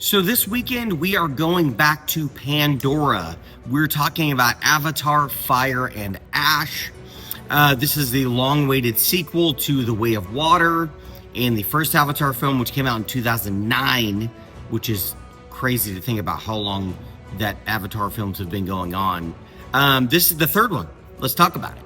So this weekend we are going back to Pandora. We're talking about Avatar: Fire and Ash. This is the long-awaited sequel to The Way of Water and the first Avatar film, which came out in 2009, which is crazy to think about how long that Avatar films have been going on. This is the third one. Let's talk about it.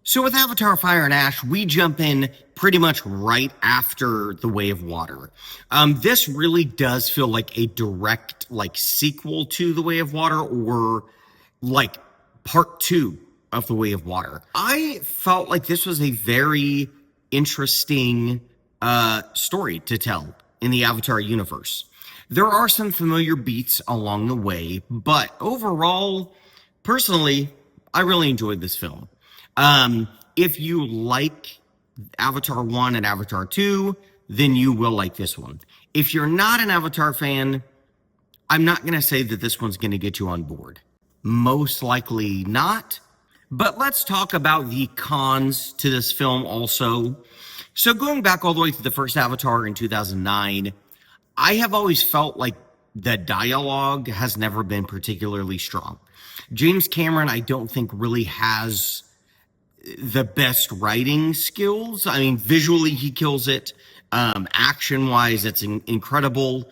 So with Avatar: Fire and Ash, we jump in pretty much right after The Way of Water. This really does feel like a direct sequel to The Way of Water, or like part two of The Way of Water. I felt like this was a very interesting story to tell in the Avatar universe. There are some familiar beats along the way, but overall, personally, I really enjoyed this film. If you like Avatar 1 and Avatar 2, then you will like this one. If you're not an Avatar fan, I'm not going to say that this one's going to get you on board. Most likely not. But let's talk about the cons to this film also. So going back all the way to the first Avatar in 2009, I have always felt like the dialogue has never been particularly strong. James Cameron, I don't think really has the best writing skills. I mean, visually he kills it. Action wise, it's incredible.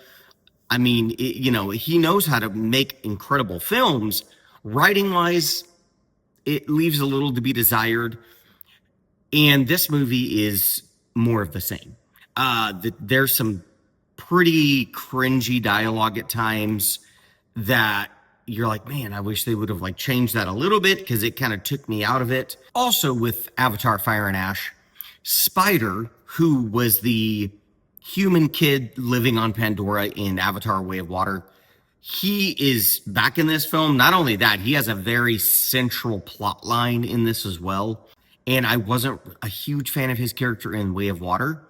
I mean, he knows how to make incredible films. Writing wise, it leaves a little to be desired. And this movie is more of the same. There's some pretty cringy dialogue at times that you're like, man, I wish they would have changed that a little bit, because it kind of took me out of it. Also with Avatar: Fire and Ash, Spider, who was the human kid living on Pandora in Avatar: Way of Water, he is back in this film. Not only that, he has a very central plot line in this as well. And I wasn't a huge fan of his character in Way of Water.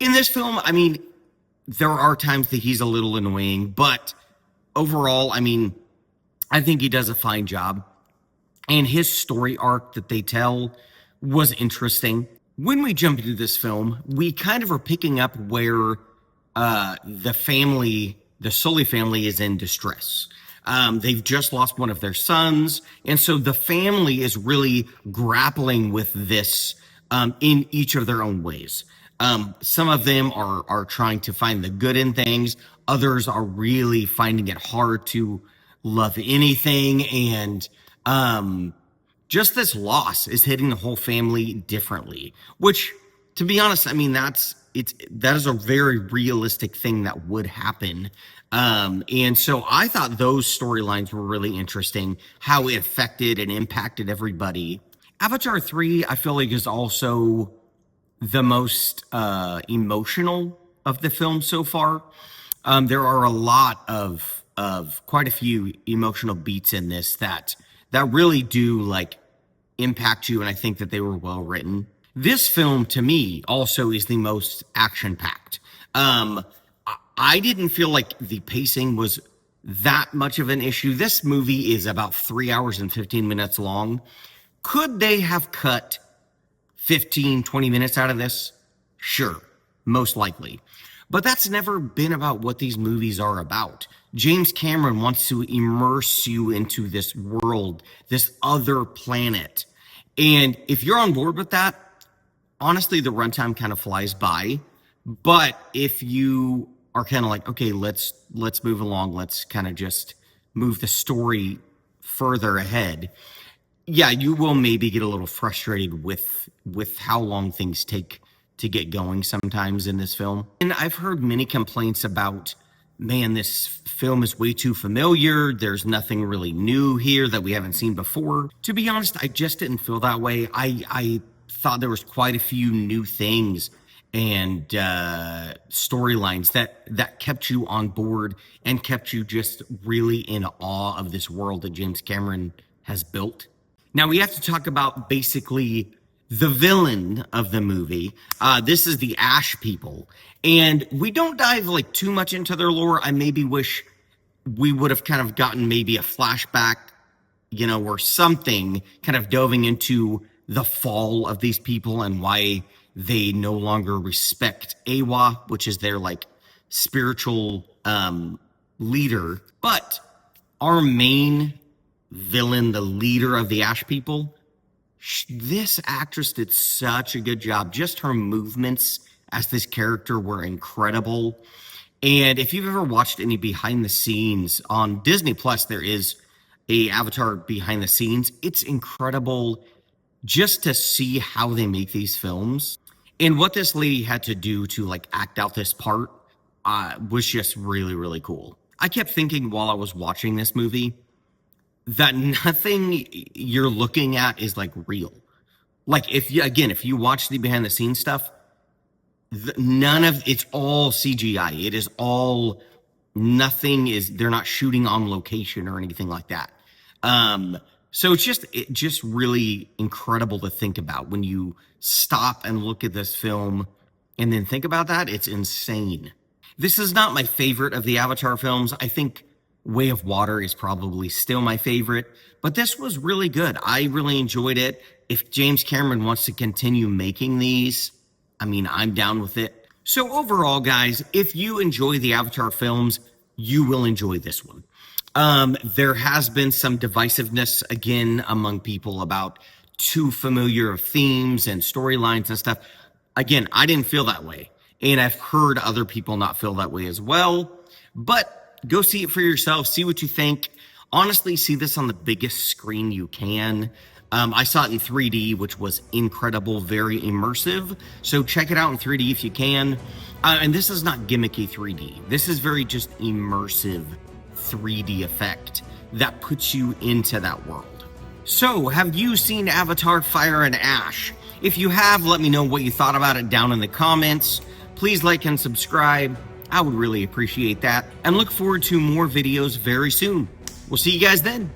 In this film, I mean, there are times that he's a little annoying, but overall, I mean, I think he does a fine job. And his story arc that they tell was interesting. When we jump into this film, we kind of are picking up where the Sully family is in distress. They've just lost one of their sons. And so the family is really grappling with this in each of their own ways. Some of them are trying to find the good in things. Others are really finding it hard to love anything. And just this loss is hitting the whole family differently, which, to be honest, I mean, that is a very realistic thing that would happen. And so I thought those storylines were really interesting, how it affected and impacted everybody. Avatar 3, I feel like, is also the most emotional of the film so far. There are a lot of quite a few emotional beats in this that really do impact you, and I think that they were well written. This film, to me, also is the most action-packed. I didn't feel like the pacing was that much of an issue. This movie is about 3 hours and 15 minutes long. Could they have cut 15, 20 minutes out of this? Sure, most likely. But that's never been about what these movies are about. James Cameron wants to immerse you into this world, this other planet. And if you're on board with that, honestly, the runtime kind of flies by. But if you are kind of like, okay, let's move along, let's kind of just move the story further ahead, yeah, you will maybe get a little frustrated with how long things take to get going sometimes in this film. And I've heard many complaints about, man, this film is way too familiar. There's nothing really new here that we haven't seen before. To be honest, I just didn't feel that way. I thought there was quite a few new things and storylines that kept you on board and kept you just really in awe of this world that James Cameron has built. Now we have to talk about basically the villain of the movie. This is the Ash people. And we don't dive too much into their lore. I maybe wish we would have kind of gotten maybe a flashback, or something, kind of delving into the fall of these people and why they no longer respect Awa, which is their like spiritual leader. But our main villain, the leader of the Ash people, this actress did such a good job. Just her movements as this character were incredible. And if you've ever watched any behind the scenes on Disney Plus, there is a Avatar behind the scenes. It's incredible just to see how they make these films. And what this lady had to do to like act out this part was just really, really cool. I kept thinking while I was watching this movie that nothing you're looking at is like real. Like if you watch the behind the scenes stuff, none of it's all CGI. It is all, they're not shooting on location or anything like that. So it's just really incredible to think about when you stop and look at this film and then think about that. It's insane. This is not my favorite of the Avatar films. I think Way of Water is probably still my favorite, but this was really good. I really enjoyed it. If James Cameron wants to continue making these, I mean, I'm down with it. So overall, guys, if you enjoy the Avatar films, you will enjoy this one. There has been some divisiveness again among people about too familiar of themes and storylines and stuff. Again, I didn't feel that way. And I've heard other people not feel that way as well. But go see it for yourself. See what you think. Honestly, see this on the biggest screen you can. I saw it in 3D, which was incredible, very immersive. So check it out in 3D if you can. And this is not gimmicky 3D. This is very just immersive 3D effect that puts you into that world. So, have you seen Avatar Fire and Ash? If you have, let me know what you thought about it down in the comments. Please like and subscribe. I would really appreciate that. And look forward to more videos very soon. We'll see you guys then.